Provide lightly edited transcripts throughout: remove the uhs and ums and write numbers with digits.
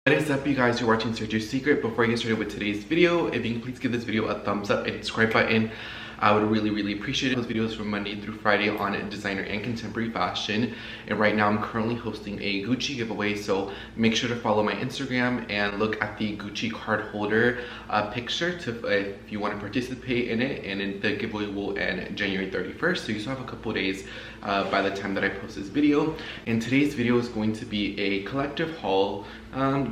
What is up, you guys? You're watching Search Your Secret. Before I get started with today's video, if you can please give this video a thumbs up and subscribe button, I would really appreciate it. Those videos from Monday through Friday on designer and contemporary fashion. And right now I'm currently hosting a Gucci giveaway, so make sure to follow my Instagram and look at the Gucci card holder picture if you want to participate in it. And the giveaway will end January 31st, so you still have a couple days by the time that I post this video. And today's video is going to be a collective haul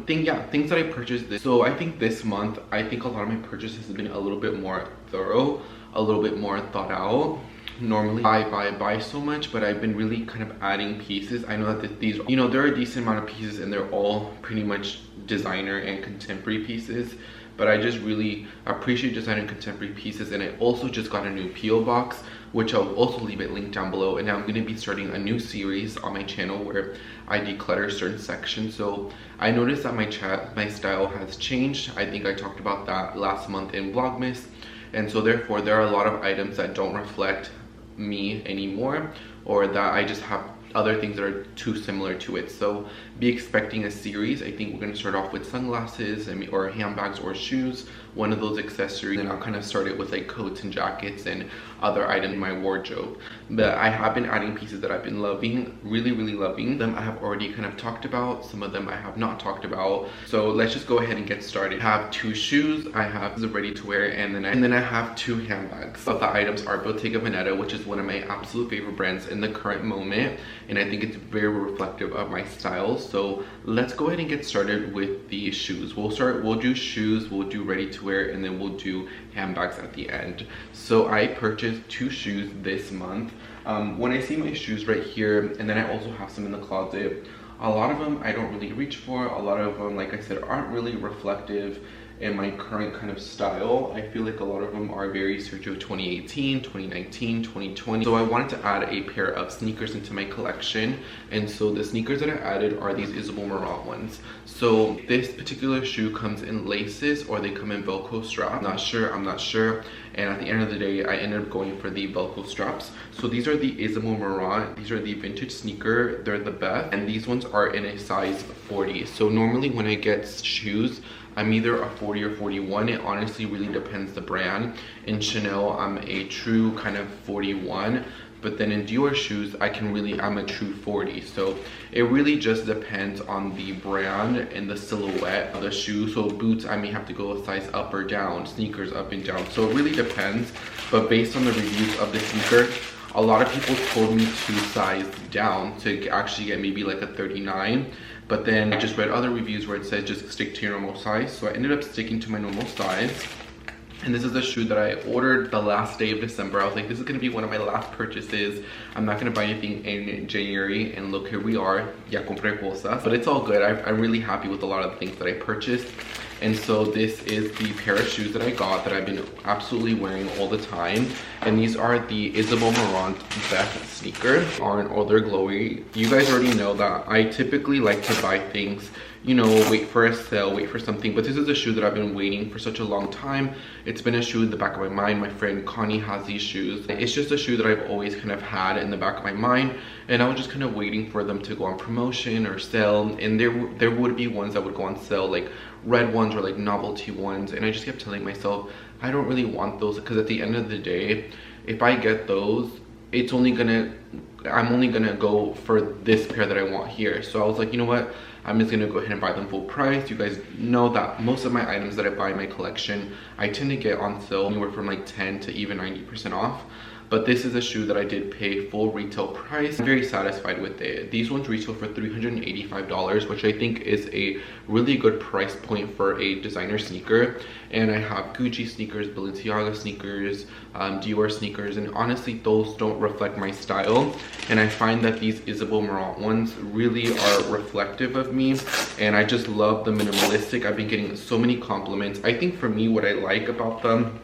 things that I purchased so I think this month, I think a lot of my purchases have been a little bit more thorough, a little bit more thought out. Normally I buy so much, but I've been really kind of adding pieces. I know that these, you know, there are a decent amount of pieces and they're all pretty much designer and contemporary pieces, but I just really appreciate designer and contemporary pieces. And I also just got a new P.O. box, which I'll also leave it linked down below. And now I'm going to be starting a new series on my channel where I declutter certain sections. So I noticed that my style has changed. I think I talked about that last month in Vlogmas. And so therefore there are a lot of items that don't reflect me anymore, or that I just have other things that are too similar to it. So be expecting a series. I think we're going to start off with sunglasses or handbags or shoes, one of those accessories, and I'll kind of start it with like coats and jackets and other items in my wardrobe. But I have been adding pieces that I've been loving, really loving them. I have already kind of talked about, some of them I have not talked about. So let's just go ahead and get started. I have two shoes, I have the ready to wear, and then I have two handbags. But the items are Bottega Veneta, which is one of my absolute favorite brands in the current moment, and I think it's very reflective of my style. So let's go ahead and get started with the shoes. We'll do shoes, we'll do ready to wear, and then we'll do handbags at the end. So I purchased two shoes this month. When I see my shoes right here, and then I also have some in the closet, a lot of them I don't really reach for. A lot of them, like I said, aren't really reflective in my current kind of style. I feel like a lot of them are very Sergio 2018, 2019, 2020. So I wanted to add a pair of sneakers into my collection. And so the sneakers that I added are these Isabel Marant ones. So this particular shoe comes in laces or they come in Velcro strap. I'm not sure. And at the end of the day, I ended up going for the Velcro straps. So these are the Isabel Marant. These are the vintage sneaker. They're the best. And these ones are in a size 40. So normally when I get shoes, I'm either a 40 or 41. It honestly really depends the brand. In Chanel, I'm a true kind of 41. But then in Dior shoes, I'm a true 40. So it really just depends on the brand and the silhouette of the shoe. So boots, I may have to go a size up or down, sneakers up and down. So it really depends. But based on the reviews of the sneaker, a lot of people told me to size down to actually get maybe like a 39. But then I just read other reviews where it says just stick to your normal size. So I ended up sticking to my normal size. And this is a shoe that I ordered the last day of December. I was like, this is gonna be one of my last purchases. I'm not gonna buy anything in January. And look, here we are. Ya compré cosas. But it's all good. I'm really happy with a lot of the things that I purchased. And so this is the pair of shoes that I got that I've been absolutely wearing all the time. And these are the Isabel Marant Beth sneakers on all their glory. You guys already know that I typically like to buy things, you know, wait for a sale, wait for something. But this is a shoe that I've been waiting for such a long time. It's been a shoe in the back of my mind. My friend Connie has these shoes. It's just a shoe that I've always kind of had in the back of my mind. And I was just kind of waiting for them to go on promotion or sale. And there would be ones that would go on sale, like red ones or like novelty ones. And I just kept telling myself, I don't really want those, because at the end of the day, if I get those, I'm only gonna go for this pair that I want here. So I was like, you know what? I'm just gonna go ahead and buy them full price. You guys know that most of my items that I buy in my collection, I tend to get on sale anywhere from like 10 to even 90% off. But this is a shoe that I did pay full retail price. I'm very satisfied with it. These ones retail for $385, which I think is a really good price point for a designer sneaker. And I have Gucci sneakers, Balenciaga sneakers, Dior sneakers, and honestly those don't reflect my style. And I find that these Isabel Marant ones really are reflective of me, and I just love the minimalistic. I've been getting so many compliments. I think for me, what I like about them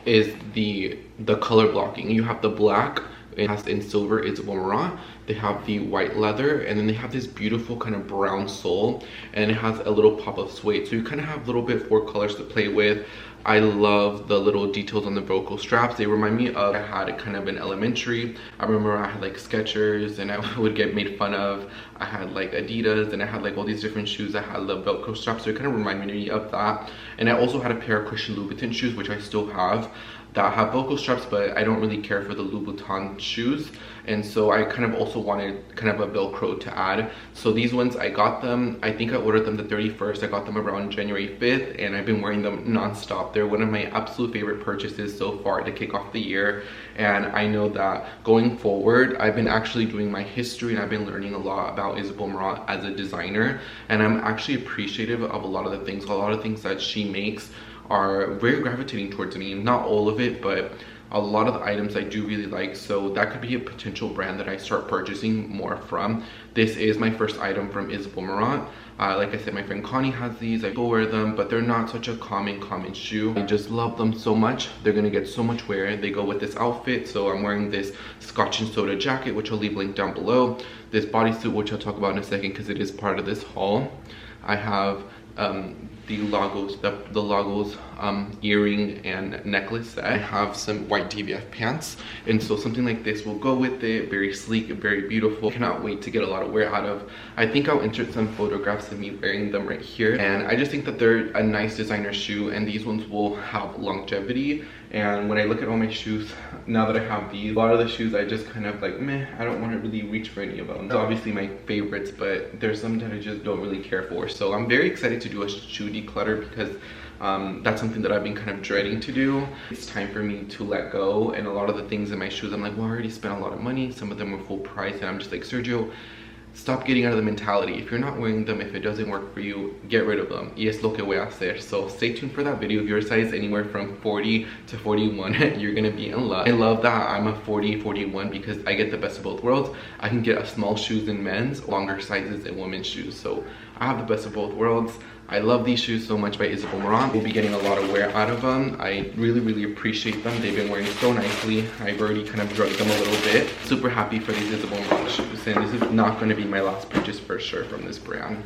is the color blocking. You have the black It has in silver Isabel Marant. They have the white leather, and then they have this beautiful kind of brown sole, and it has a little pop of suede. So you kind of have a little bit 4 colors to play with. I love the little details on the Velcro straps. They remind me of, I had kind of an elementary. I remember I had like Skechers and I would get made fun of. I had like Adidas and I had like all these different shoes that had the Velcro straps. So it kind of reminded me of that. And I also had a pair of Christian Louboutin shoes, which I still have, that have Velcro straps, but I don't really care for the Louboutin shoes. And so I kind of also wanted kind of a Velcro to add. So these ones, I got them, I think I ordered them the 31st. I got them around January 5th, and I've been wearing them non-stop. They're one of my absolute favorite purchases so far to kick off the year. And I know that going forward, I've been actually doing my history and I've been learning a lot about Isabel Marant as a designer. And I'm actually appreciative of a lot of the things that she makes are very gravitating towards me. Not all of it, but a lot of the items I do really like. So that could be a potential brand that I start purchasing more from. This is my first item from Isabel Marant. Like I said, my friend Connie has these. I go wear them, but they're not such a common shoe. I just love them so much. They're gonna get so much wear. They go with this outfit. So I'm wearing this Scotch and Soda jacket, which I'll leave linked down below. This bodysuit, which I'll talk about in a second because it is part of this haul. I have the Lagos earring and necklace set. I have some white DVF pants, and so something like this will go with it. Very sleek, very beautiful. Cannot wait to get a lot of wear out of. I think I'll insert some photographs of me wearing them right here, and I just think that they're a nice designer shoe, and these ones will have longevity. And when I look at all my shoes, now that I have these, a lot of the shoes I just kind of like, meh, I don't want to really reach for any of them. It's obviously my favorites, but there's some that I just don't really care for. So I'm very excited to do a shoe declutter because that's something that I've been kind of dreading to do. It's time for me to let go, and a lot of the things in my shoes, I'm like, well, I already spent a lot of money. Some of them were full price, and I'm just like, Sergio, stop getting out of the mentality. If you're not wearing them, if it doesn't work for you, get rid of them. Y es lo que voy a hacer. So stay tuned for that video. If your size anywhere from 40 to 41, you're gonna be in luck. I love that I'm a 40, 41 because I get the best of both worlds. I can get a small shoes in men's, longer sizes in women's shoes. So I have the best of both worlds. I love these shoes so much by Isabel Marant. We'll be getting a lot of wear out of them. I really appreciate them. They've been wearing so nicely. I've already kind of drugged them a little bit. Super happy for these Isabel Marant shoes, and this is not going to be my last purchase for sure from this brand.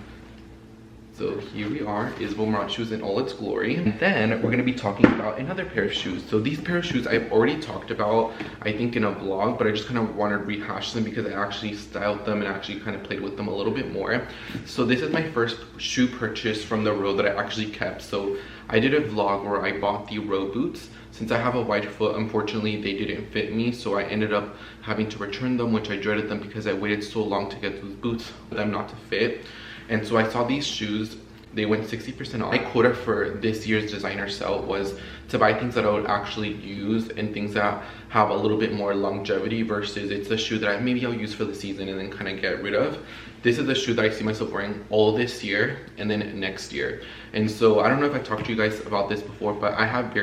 So here we are, Isabel Marant shoes in all its glory. And then we're going to be talking about another pair of shoes. So these pair of shoes I've already talked about, I think in a vlog, but I just kind of wanted to rehash them because I actually styled them and actually kind of played with them a little bit more. So this is my first shoe purchase from the road that I actually kept. So I did a vlog where I bought the road boots. Since I have a wide foot, unfortunately they didn't fit me, so I ended up having to return them, which I dreaded them because I waited so long to get those boots for them not to fit. And so I saw these shoes, they went 60% off. My quota for this year's designer sale was to buy things that I would actually use and things that have a little bit more longevity versus it's a shoe that maybe I'll use for the season and then kind of get rid of. This is a shoe that I see myself wearing all this year and then next year. And so I don't know if I talked to you guys about this before, but I had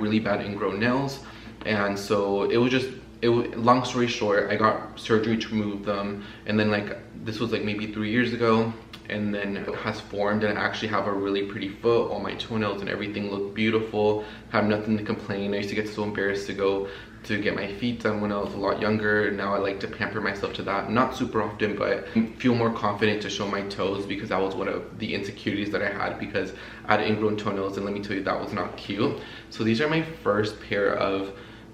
really bad ingrown nails. And so it was just, long story short, I got surgery to remove them. And then like, this was like maybe 3 years ago. And then it has formed, and I actually have a really pretty foot. All my toenails and everything look beautiful. Have nothing to complain. I used to get so embarrassed to go to get my feet done when I was a lot younger. Now I like to pamper myself to that. Not super often, but feel more confident to show my toes because that was one of the insecurities that I had because I had ingrown toenails, and let me tell you, that was not cute. So these are my first pair of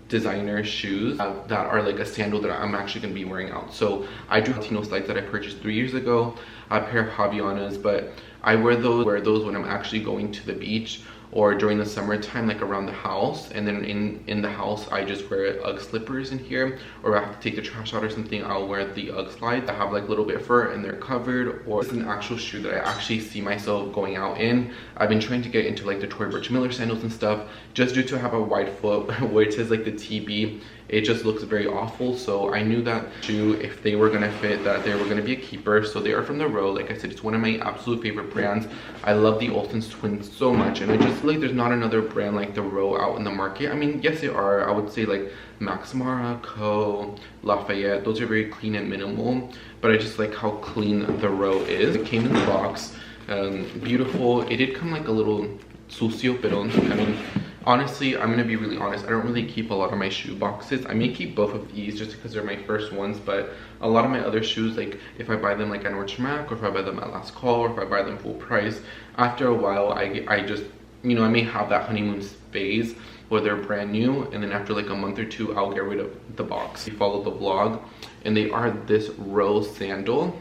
designer shoes that are like a sandal that I'm actually going to be wearing out. So I do have Latino slides that I purchased 3 years ago, a pair of Havaianas, but I wear those when I'm actually going to the beach or during the summertime, like around the house. And then in the house, I just wear UGG slippers in here, or I have to take the trash out or something, I'll wear the UGG slides that have like a little bit of fur and they're covered. Or it's an actual shoe that I actually see myself going out in. I've been trying to get into like the Tory Burch Miller sandals and stuff, just due to have a wide foot where it says like the TB. It just looks very awful. So I knew that shoe, if they were gonna fit, that they were gonna be a keeper. So they are from the road. Like I said, it's one of my absolute favorite brands. I love the Olsen's twins so much, and I just feel like there's not another brand like the Row out in the market. I mean, yes, there are. I would say like Max Mara, Co, Lafayette. Those are very clean and minimal, but I just like how clean the Row is. It came in the box, beautiful. It did come like a little sucio, pero I mean, Honestly, I'm gonna be really honest, I don't really keep a lot of my shoe boxes. I may keep both of these just because they're my first ones, but a lot of my other shoes, like if I buy them like at Nordstrom or if I buy them at Last Call, or if I buy them full price, after a while I just, you know, I may have that honeymoon phase where they're brand new, and then after like a month or two I'll get rid of the box. You follow the vlog, and they are this rose sandal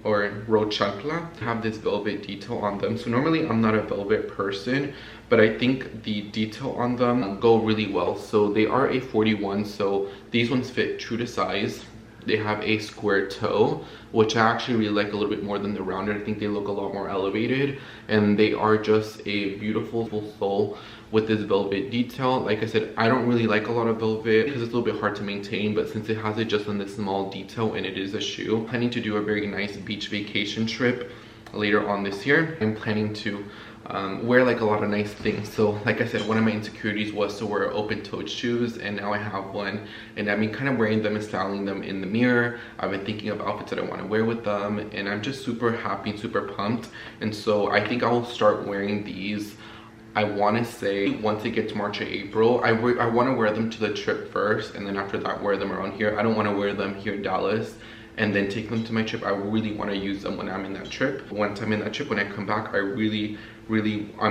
or road chancla, have this velvet detail on them. So normally I'm not a velvet person, but I think the detail on them go really well. So they are a 41, so these ones fit true to size. They have a square toe, which I actually really like a little bit more than the rounded. I think they look a lot more elevated, and they are just a beautiful full sole with this velvet detail. Like I said, I don't really like a lot of velvet because it's a little bit hard to maintain, but since it has it just on this small detail and it is a shoe, I'm planning to do a very nice beach vacation trip later on this year. I'm planning to wear like a lot of nice things. So like I said, one of my insecurities was to wear open-toed shoes, and now I have one, and I've been kind of wearing them and styling them in the mirror. I've been thinking of outfits that I want to wear with them, and I'm just super happy and super pumped. And so I think I will start wearing these, I want to say once it gets March or April. I want to wear them to the trip first, and then after that wear them around here. I don't want to wear them here in Dallas and then take them to my trip. I really want to use them when I'm in that trip. Once I'm in that trip, when I come back, I'm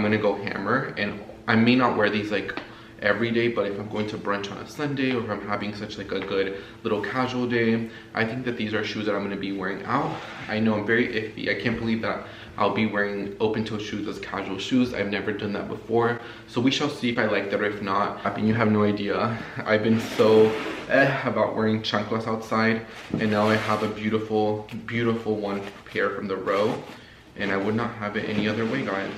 gonna go hammer. And I may not wear these like every day, but if I'm going to brunch on a Sunday, or if I'm having such like a good little casual day, I think that these are shoes that I'm going to be wearing out. I know I'm very iffy. I can't believe that I'll be wearing open-toe shoes as casual shoes. I've never done that before, so we shall see if I like that or if not. I mean, you have no idea. I've been so about wearing chanclas outside, and now I have a beautiful one pair from the row, and I would not have it any other way, guys.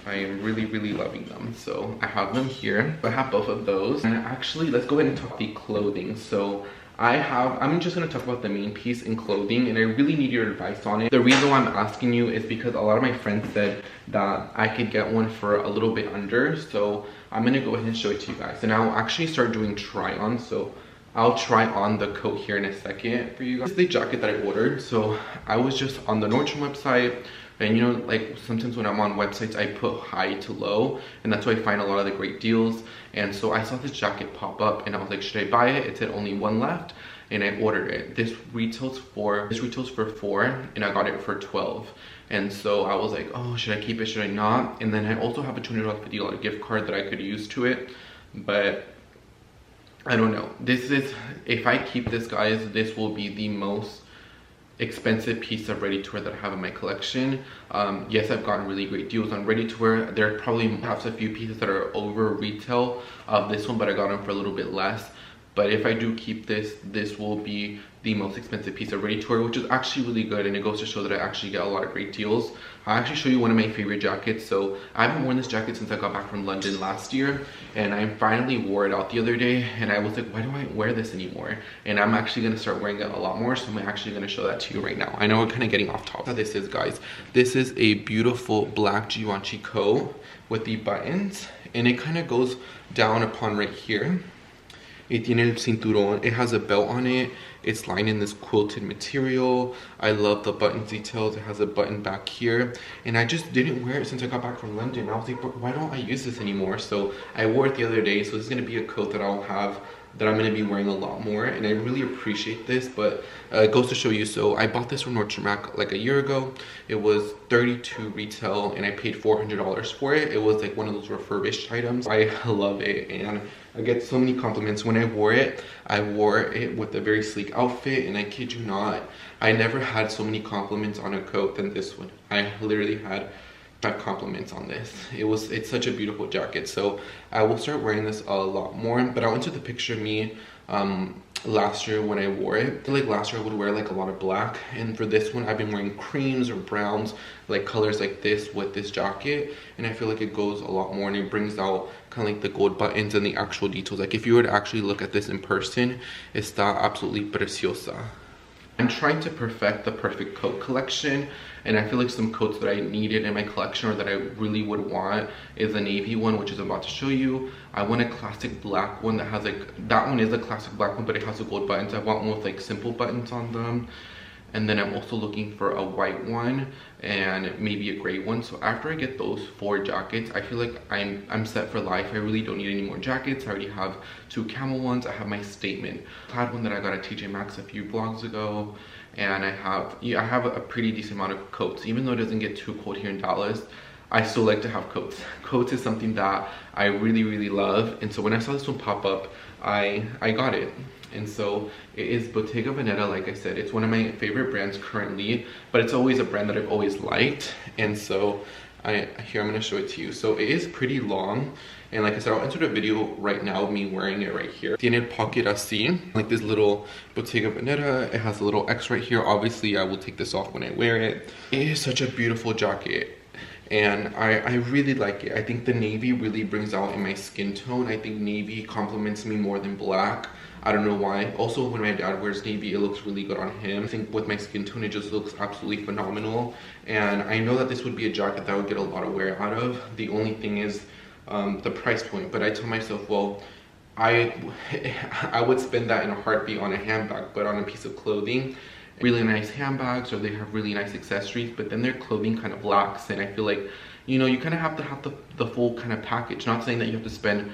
I am really loving them. So I have them here. I have both of those. And actually, let's go ahead and talk the clothing. So I'm just gonna talk about the main piece in clothing, and I really need your advice on it. The reason why I'm asking you is because a lot of my friends said that I could get one for a little bit under. So I'm gonna go ahead and show it to you guys. And I'll actually start doing try-on. So I'll try on the coat here in a second for you guys. This is the jacket that I ordered. So I was just on the Nordstrom website, and you know, like sometimes when I'm on websites, I put high to low, and that's where I find a lot of the great deals. And so I saw this jacket pop up, and I was like, should I buy it? It said only one left, and I ordered it. This retails for $4, and I got it for $12. And so I was like, oh, should I keep it? Should I not? And then I also have a $200 $50 gift card that I could use to it, but I don't know. This is, if I keep this, guys, this will be the most expensive piece of ready-to-wear that I have in my collection. Yes, I've gotten really great deals on ready-to-wear. There probably perhaps a few pieces that are over retail of this one, but I got them for a little bit less. But if I do keep this, this will be the most expensive piece of ready-to-wear, which is actually really good, and it goes to show that I actually get a lot of great deals. I'll actually show you one of my favorite jackets. So I haven't worn this jacket since I got back from London last year, and I finally wore it out the other day, and I was like, why do I wear this anymore? And I'm actually gonna start wearing it a lot more, so I'm actually gonna show that to you right now. I know we're kind of getting off topic. How this is, guys. This is a beautiful black Givenchy coat with the buttons, and it kind of goes down upon right here. It tiene el cinturón. It has a belt on it. It's lined in this quilted material. I love the button details. It has a button back here, and I just didn't wear it since I got back from London. I was like, why don't I use this anymore? So I wore it the other day. So this is gonna be a coat that I'll have, that I'm gonna be wearing a lot more, and I really appreciate this. But it goes to show you, so I bought this from Nordstrom like a year ago. It was $32 retail, and I paid $400 for it. It was like one of those refurbished items. I love it, and I get so many compliments. When I wore it with a very sleek outfit, and I kid you not, I never had so many compliments on a coat than this one. I literally had 5 compliments on this. It's such a beautiful jacket. So I will start wearing this a lot more. But I went to the picture of me last year when I wore it. I feel like last year I would wear like a lot of black, and for this one I've been wearing creams or browns, like colors like this with this jacket, and I feel like it goes a lot more, and it brings out kind of like the gold buttons and the actual details. Like if you were to actually look at this in person, está absolutely preciosa. I'm trying to perfect the perfect coat collection, and I feel like some coats that I needed in my collection or that I really would want is a navy one, which is about to show you. I want a classic black one that has like, that one is a classic black one, but it has the gold buttons. I want one with like simple buttons on them. and then I'm also looking for a white one and maybe a gray one. So after I get those 4 jackets, I feel like I'm set for life. I really don't need any more jackets. I already have 2 camel ones. I have my statement plaid one that I got at TJ Maxx a few vlogs ago, and I have a pretty decent amount of coats. Even though it doesn't get too cold here in Dallas, I still like to have coats. Coats is something that I really love, and so when I saw this one pop up, I got it. And so it is Bottega Veneta. Like I said, it's one of my favorite brands currently, but it's always a brand that I've always liked. And so I'm gonna show it to you. So it is pretty long, and like I said, I'll insert a video right now of me wearing it right here. Tiene pocket así, like this little Bottega Veneta. It has a little X right here. Obviously I will take this off when I wear it. It is such a beautiful jacket, and I really like it. I think the navy really brings out in my skin tone. I think navy complements me more than black. I don't know why. Also, when my dad wears navy, it looks really good on him. I think with my skin tone, it just looks absolutely phenomenal. And I know that this would be a jacket that I would get a lot of wear out of. The only thing is the price point. But I tell myself, well, I would spend that in a heartbeat on a handbag, but on a piece of clothing. Really nice handbags, or they have really nice accessories, but then their clothing kind of lacks. And I feel like, you know, you kind of have to have the full kind of package. Not saying that you have to spend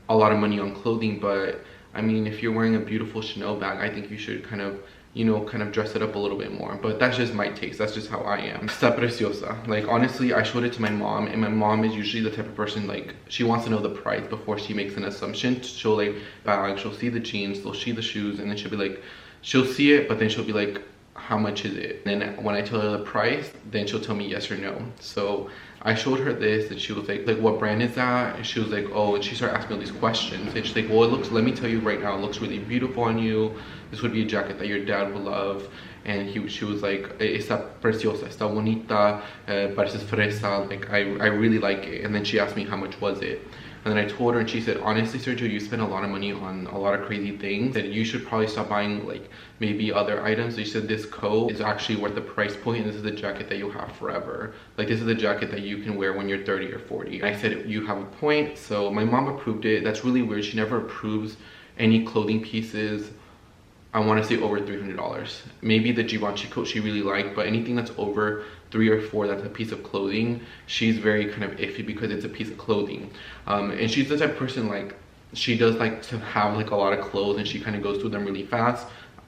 a lot of money on clothing, but I mean, if you're wearing a beautiful Chanel bag, I think you should kind of, you know, kind of dress it up a little bit more. But that's just my taste. That's just how I am. Está preciosa. Like, honestly, I showed it to my mom, and my mom is usually the type of person, like, she wants to know the price before she makes an assumption. She'll, like, bag, she'll see the jeans, she'll see the shoes, and then she'll be like, she'll see it, but then she'll be like, how much is it? And then when I tell her the price, then she'll tell me yes or no. So I showed her this, and she was like, what brand is that? And she was like, oh, and she started asking me all these questions. And she's like, well, it looks, let me tell you right now, it looks really beautiful on you. This would be a jacket that your dad would love. And she was like, está preciosa, está bonita, pareces fresa. Like, I really like it. And then she asked me how much was it. And then I told her, and she said, honestly, Sergio, you spend a lot of money on a lot of crazy things, that you should probably stop buying like maybe other items. She said this coat is actually worth the price point, and this is the jacket that you'll have forever. Like, this is the jacket that you can wear when you're 30 or 40. And I said, you have a point. So my mom approved it. That's really weird. She never approves any clothing pieces, I want to say, over $300. Maybe the Givenchy coat she really liked, but anything that's over 3 or 4 that's a piece of clothing, she's very kind of iffy because it's a piece of clothing. And she's the type of person, like, she does like to have like a lot of clothes, and she kind of goes through them really fast.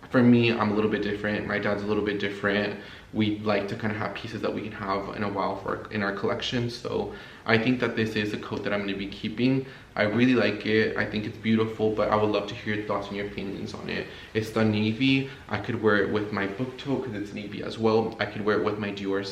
For me, I'm a little bit different. My dad's a little bit different. We like to kind of have pieces that we can have in a while in our collection. So I think that this is a coat that I'm going to be keeping. I really like it. I think it's beautiful, but I would love to hear your thoughts and your opinions on it. It's the navy. I could wear it with my book tote because it's navy as well. I could wear it with my Dior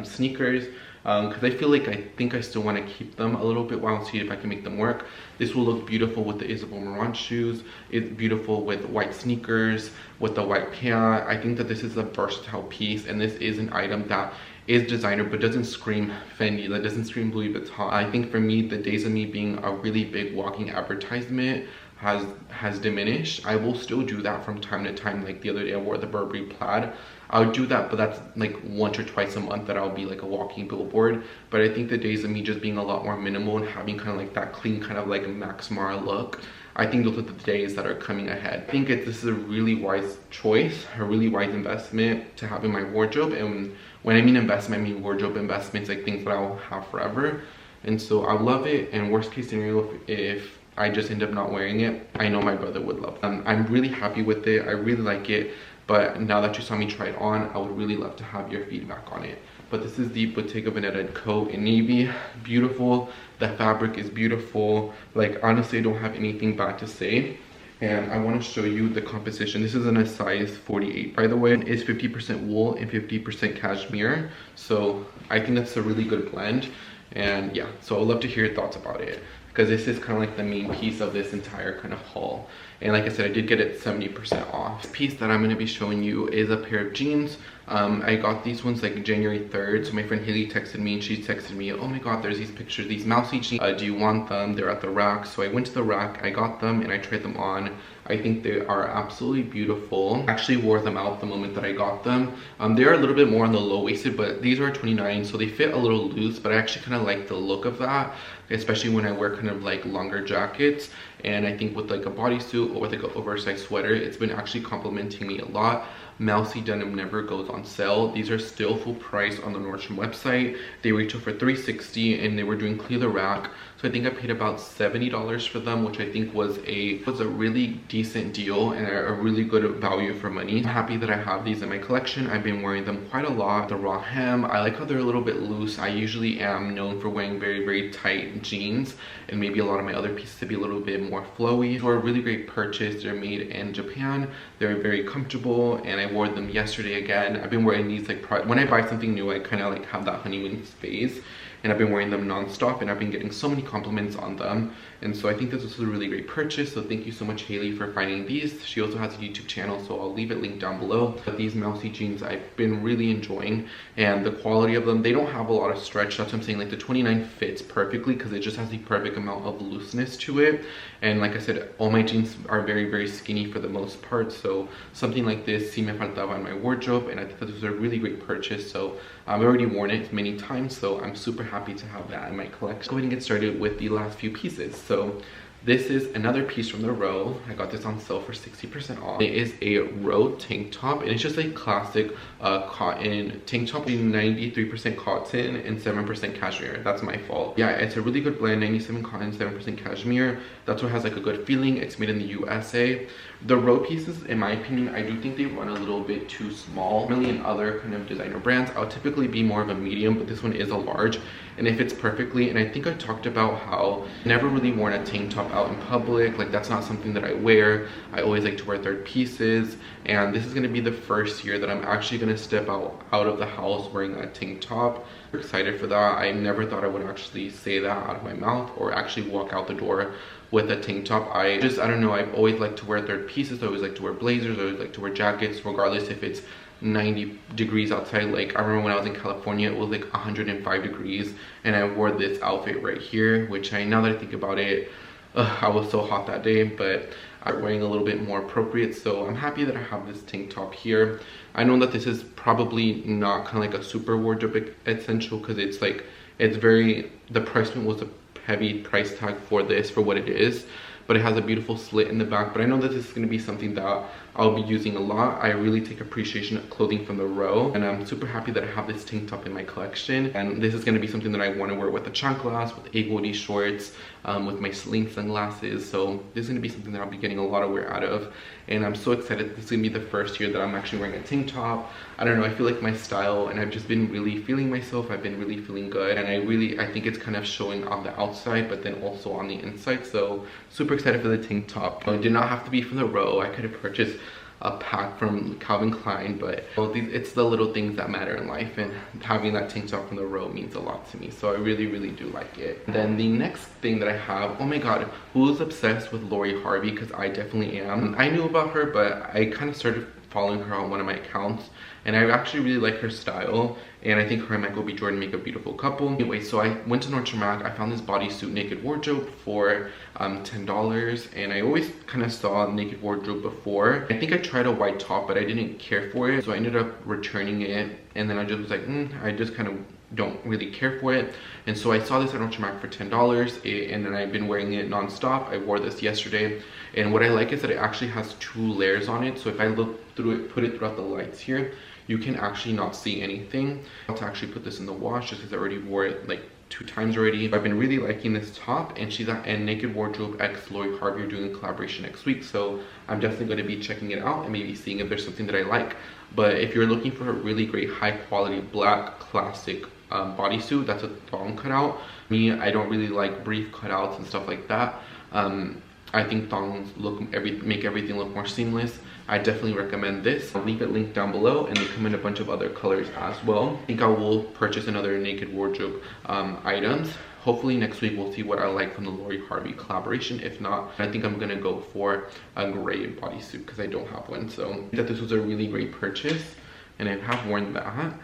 sneakers, because I feel like I think I still want to keep them a little bit while I see if I can make them work. This will look beautiful with the Isabel Marant shoes. It's beautiful with white sneakers, with the white pant. I think that this is a versatile piece, and this is an item that is designer but doesn't scream Fendi, that doesn't scream Louis Vuitton. I think for me, the days of me being a really big walking advertisement has diminished. I will still do that from time to time. Like the other day I wore the Burberry plaid. I'll do that, but that's like once or twice a month that I'll be like a walking billboard. But I think the days of me just being a lot more minimal and having kind of like that clean kind of like Max Mara look, I think those are the days that are coming ahead. I think this is a really wise choice, a really wise investment to have in my wardrobe. And when I mean investment, I mean wardrobe investments, like things that I'll have forever. And so I love it. And worst case scenario, if I just end up not wearing it, I know my brother would love it. I'm really happy with it. I really like it. But now that you saw me try it on, I would really love to have your feedback on it. But this is the Bottega Veneta coat in navy. Beautiful. The fabric is beautiful. Like, honestly, I don't have anything bad to say. And I want to show you the composition. This is in a size 48, by the way. It's 50% wool and 50% cashmere. So I think that's a really good blend. And yeah, so I'd love to hear your thoughts about it, because this is kind of like the main piece of this entire kind of haul. And like I said, I did get it 70% off. The piece that I'm going to be showing you is a pair of jeans. I got these ones like January 3rd. So my friend Haley texted me, and she texted me, oh my god, there's these pictures, these Moussy jeans. Do you want them? They're at the rack. So I went to the rack, I got them, and I tried them on. I think they are absolutely beautiful. I actually wore them out the moment that I got them. They are a little bit more on the low-waisted, but these are 29, so they fit a little loose, but I actually kind of like the look of that, especially when I wear kind of like longer jackets. And I think with like a bodysuit or with like an oversized sweater, it's been actually complimenting me a lot. Moussy denim never goes on sale. These are still full price on the Nordstrom website. They retail for $360 and they were doing clear the rack. So I think I paid about $70 for them, which I think was a really decent deal and a really good value for money. I'm happy that I have these in my collection. I've been wearing them quite a lot. The raw hem, I like how they're a little bit loose. I usually am known for wearing very tight jeans, and maybe a lot of my other pieces to be a little bit more flowy. So a really great purchase. They're made in Japan. They're very comfortable, and I wore them yesterday again. I've been wearing these like when I buy something new, I kind of like have that honeymoon phase, and I've been wearing them non-stop, and I've been getting so many compliments on them. And so I think this was a really great purchase. So thank you so much, Haley, for finding these. She also has a YouTube channel, so I'll leave it linked down below. But these Moussy jeans I've been really enjoying, and the quality of them, they don't have a lot of stretch. That's what I'm saying. Like the 29 fits perfectly because it just has the perfect amount of looseness to it. And like I said, all my jeans are very skinny for the most part. So something like this, sí me faltaba in my wardrobe, and I think that this was a really great purchase. So I've already worn it many times, so I'm super happy to have that in my collection. Let's go ahead and get started with the last few pieces. So this is another piece from the row. I got this on sale for 60% off. It is a row tank top, and it's just a classic cotton tank top, 93% cotton and 7% cashmere. That's my fault. Yeah, it's a really good blend, 97 cotton, 7% cashmere. That's what has like a good feeling. It's made in the USA. The row pieces, in my opinion, I do think they run a little bit too small. Really, in other kind of designer brands, I'll typically be more of a medium, but this one is a large, and it fits perfectly. And I think I talked about how I never really worn a tank top out in public. Like that's not something that I wear. I always like to wear third pieces, and this is going to be the first year that I'm actually going to step out of the house wearing a tank top. I'm excited for that. I never thought I would actually say that out of my mouth or actually walk out the door with a tank top. I don't know, I've always liked to wear third pieces. I always like to wear blazers. I always like to wear jackets, regardless if it's 90 degrees outside. Like I remember when I was in California, it was like 105 degrees, and I wore this outfit right here, which now that I think about it, I was so hot that day, but I'm wearing a little bit more appropriate. So I'm happy that I have this tank top here. I know that this is probably not kind of like a super wardrobe essential, because it's like, the price point was a heavy price tag for this, for what it is, but it has a beautiful slit in the back. But I know that this is going to be something that I'll be using a lot. I really take appreciation of clothing from the row, and I'm super happy that I have this tank top in my collection. And this is going to be something that I want to wear with the chanclas, with egg shorts, with my Celine sunglasses. So this is going to be something that I'll be getting a lot of wear out of, and I'm so excited. This is going to be the first year that I'm actually wearing a tank top. I don't know, I feel like my style, and I've just been really feeling myself. I've been really feeling good, and I think it's kind of showing on the outside, but then also on the inside. So super excited for the tank top. It did not have to be from the row. I could have purchased a pack from Calvin Klein, but it's the little things that matter in life, and having that tank top from the row means a lot to me. So I really do like it. And then the next thing that I have, oh my god, who's obsessed with Lori Harvey? Because I definitely am. I knew about her, but I kind of started following her on one of my accounts, and I actually really like her style, and I think her and Michael B. Jordan make a beautiful couple. Anyway, so I went to Nordstrom Rack. I found this bodysuit naked wardrobe for $10, and I always kind of saw naked wardrobe before. I think I tried a white top, but I didn't care for it, so I ended up returning it, and then I just was like, I just kind of don't really care for it. And so I saw this at Nordstrom Rack for $10, and then I've been wearing it non-stop. I wore this yesterday, and what I like is that it actually has 2 layers on it. So if I look through it, put it throughout the lights here, you can actually not see anything. I'll actually put this in the wash just because I already wore it like 2 times already. I've been really liking this top, and she's at Naked Wardrobe x Lori Harvey are doing a collaboration next week, so I'm definitely going to be checking it out and maybe seeing if there's something that I like. But if you're looking for a really great high quality black classic bodysuit that's a thong cutout, me, I don't really like brief cutouts and stuff like that. I think thongs make everything look more seamless. I definitely recommend this. I'll leave it linked down below, and they come in a bunch of other colors as well. I think I will purchase another Naked Wardrobe items. Hopefully next week we'll see what I like from the Lori Harvey collaboration. If not, I think I'm gonna go for a gray bodysuit because I don't have one. So I think that this was a really great purchase, and I have worn that.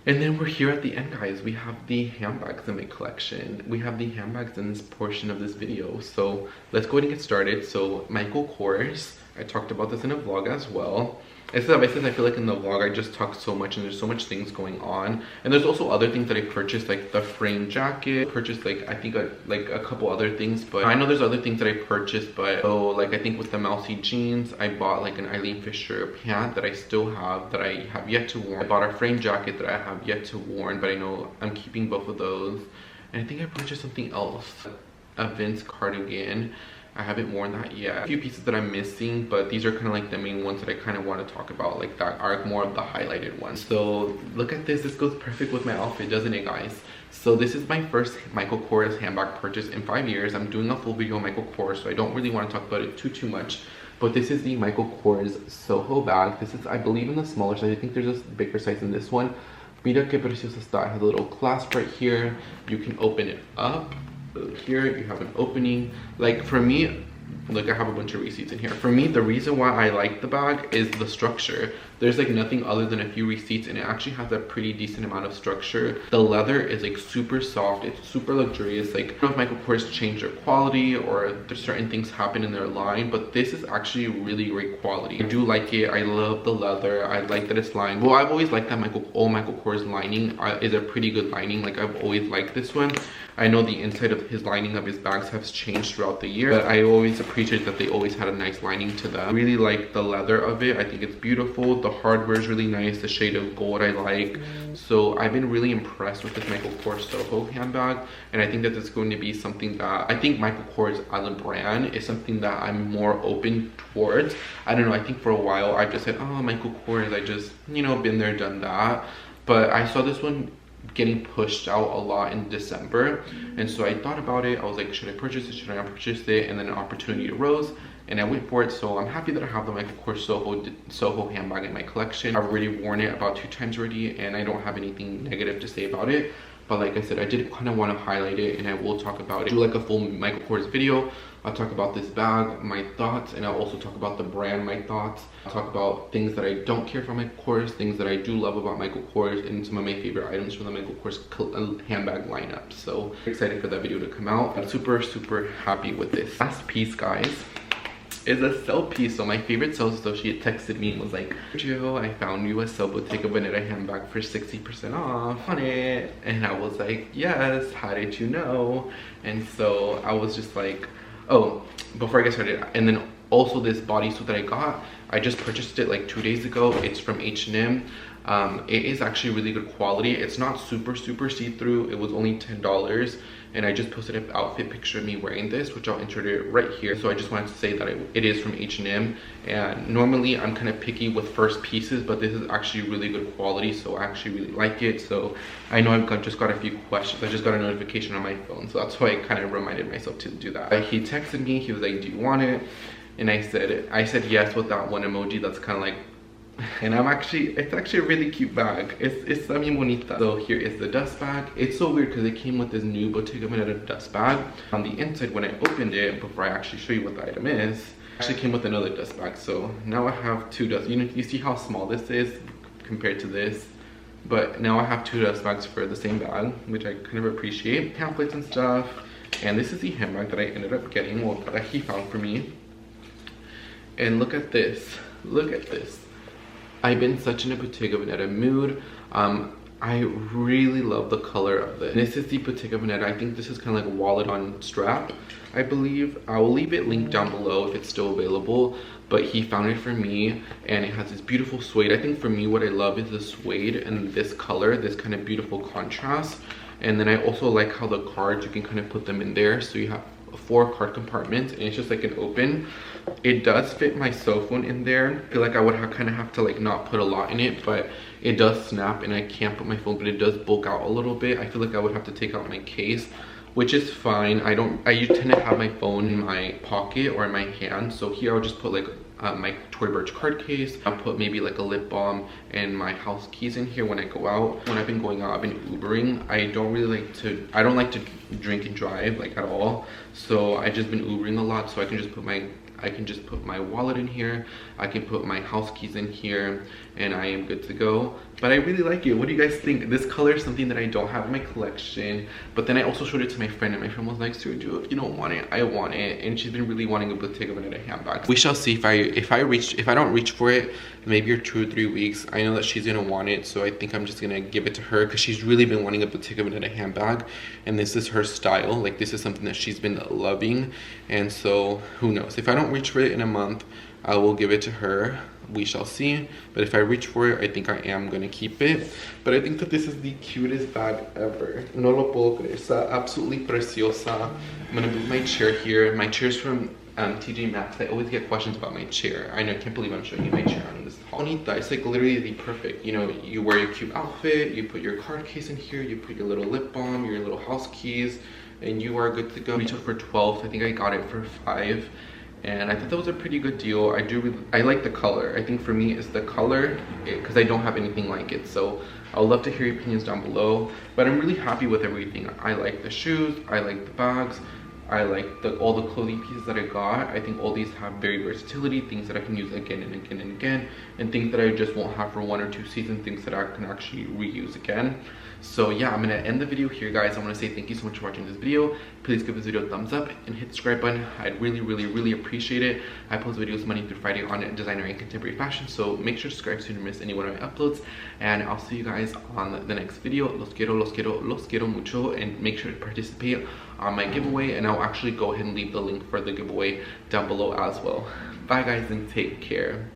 And then we're here at the end, guys. We have the handbags in my collection. We have the handbags in this portion of this video. So let's go ahead and get started. So Michael Kors, I talked about this in a vlog as well. It's a veces I feel like in the vlog I just talk so much and there's so much things going on. And there's also other things that I purchased, like the frame jacket. Purchased like I think like a couple other things, but I know there's other things that I purchased. But so like I think with the Moussy jeans, I bought like an Eileen Fisher pant that I still have, that I have yet to wear. I bought a frame jacket that I have yet to wear, but I know I'm keeping both of those. And I think I purchased something else, a Vince cardigan. I haven't worn that yet. A few pieces that I'm missing, but these are kind of like the main ones that I kind of want to talk about, like that are more of the highlighted ones. So look at this. This goes perfect with my outfit, doesn't it, guys? So this is my first Michael Kors handbag purchase in 5 years. I'm doing a full video on Michael Kors, so I don't really want to talk about it too much. But this is the Michael Kors SOHO bag. This is, I believe, in the smaller size. I think there's a bigger size in this one. Mira que preciosa está. It has a little clasp right here. You can open it up. Here you have an opening. Like for me, look, I have a bunch of receipts in here. For me, the reason why I like the bag is the structure. There's like nothing other than a few receipts, and it actually has a pretty decent amount of structure. The leather is like super soft. It's super luxurious. Like, I don't know if Michael Kors changed their quality or there's certain things happen in their line, but this is actually really great quality. I do like it. I love the leather. I like that it's lined. Well, I've always liked that Michael Kors lining is a pretty good lining. Like, I've always liked this one. I know the inside of his lining of his bags has changed throughout the year, but I always appreciate that they always had a nice lining to them. I really like the leather of it. I think it's beautiful. The hardware is really nice. The shade of gold I like. So I've been really impressed with this Michael Kors SOHO handbag, and I think that it's going to be something that I think Michael Kors as a brand is something that I'm more open towards. I don't know, I think for a while I've just said, oh, Michael Kors, I just, you know, been there, done that. But I saw this one getting pushed out a lot in December, and so I thought about it. I was like, should I purchase it, should I not purchase it? And then an opportunity arose and I went for it. So I'm happy that I have the Michael Kors SOHO handbag in my collection. I've already worn it about 2 times already, and I don't have anything negative to say about it. But like I said, I did kind of want to highlight it, and I will talk about it. Do like a full Michael Kors video. I'll talk about this bag, my thoughts, and I'll also talk about the brand, my thoughts. I'll talk about things that I don't care for Michael Kors, things that I do love about Michael Kors, and some of my favorite items from the Michael Kors handbag lineup. So excited for that video to come out. I'm super, super happy with this. Last piece, guys, is a sale piece. So my favorite sales associate texted me and was like, Joe, I found you a Bottega Veneta handbag for 60% off on it. And I was like, yes, how did you know? And so I was just like, oh, before I get started, and then also this bodysuit that I got, I just purchased it like 2 days ago. It's from H&M. It is actually really good quality. It's not super see-through. It was only $10, and I just posted an outfit picture of me wearing this, which I'll insert it right here. So I just wanted to say that it is from H&M, and normally I'm kind of picky with first pieces, but this is actually really good quality, so I actually really like it. So I know I've just got a few questions. I just got a notification on my phone, so that's why I kind of reminded myself to do that. He texted me. He was like, do you want it? And I said yes with that one emoji that's kind of like, and it's actually a really cute bag. It's bien bonita. So here is the dust bag. It's so weird because it came with this new Bottega Veneta dust bag. On the inside, when I opened it, before I actually show you what the item is, it actually came with another dust bag. So now I have 2 dust. You see how small this is compared to this? But now I have 2 dust bags for the same bag, which I kind of appreciate. Pamphlets and stuff. And this is the handbag that I ended up getting, well, that he found for me. And look at this. Look at this. I've been such in a Bottega Veneta mood. I really love the color of this. This is the Bottega Veneta. I think this is kind of like a wallet on strap, I believe. I will leave it linked down below if it's still available. But he found it for me, and it has this beautiful suede. I think for me, what I love is the suede and this color, this kind of beautiful contrast. And then I also like how the cards, you can kind of put them in there. So you have 4 card compartments, and it's just like an open. It does fit my cell phone in there. I feel like I would kind of have to like not put a lot in it, but it does snap and I can't put my phone, but it does bulk out a little bit. I feel like I would have to take out my case, which is fine. I tend to have my phone in my pocket or in my hand. So here I'll just put like my Tory Burch card case. I'll put maybe like a lip balm and my house keys in here when I go out. When I've been going out, I've been Ubering. I don't like to drink and drive like at all. So I just been Ubering a lot, so I can just put my I can just put my wallet in here, I can put my house keys in here, and I am good to go. But I really like it. What do you guys think? This color is something that I don't have in my collection, but then I also showed it to my friend, and my friend was like, Sergio, if you don't want it, I want it. And she's been really wanting a Bottega Veneta handbag. We shall see if I don't reach for it, maybe in 2 or 3 weeks. I know that she's gonna want it, so I think I'm just gonna give it to her because she's really been wanting a Bottega Veneta handbag, and this is her style. Like, this is something that she's been loving, and so who knows? If I don't reach for it in a month, I will give it to her. We shall see. But if I reach for it, I think I am gonna keep it. But I think that this is the cutest bag ever. No lo puedo creer. Está absolutely preciosa. I'm gonna move my chair here. My chair's from TJ Maxx. I always get questions about my chair. I know, I can't believe I'm showing you my chair on this haul. Bonita, it's like literally the perfect, you know, you wear your cute outfit, you put your card case in here, you put your little lip balm, your little house keys, and you are good to go. Retail for 12. I think I got it for 5. And I thought that was a pretty good deal. I like the color. I think for me it's the color, because I don't have anything like it. So I would love to hear your opinions down below. But I'm really happy with everything. I like the shoes, I like the bags, I like all the clothing pieces that I got. I think all these have very versatility, things that I can use again and again and again, and things that I just won't have for 1 or 2 seasons, things that I can actually reuse again. So yeah, I'm gonna end the video here, guys. I want to say thank you so much for watching this video. Please give this video a thumbs up and hit the subscribe button. I'd really appreciate it. I post videos Monday through Friday on designer and contemporary fashion, so make sure to subscribe so you don't miss any one of my uploads, and I'll see you guys on the next video. Los quiero mucho, and make sure to participate on my giveaway, and I'll actually go ahead and leave the link for the giveaway down below as well. Bye guys, and take care.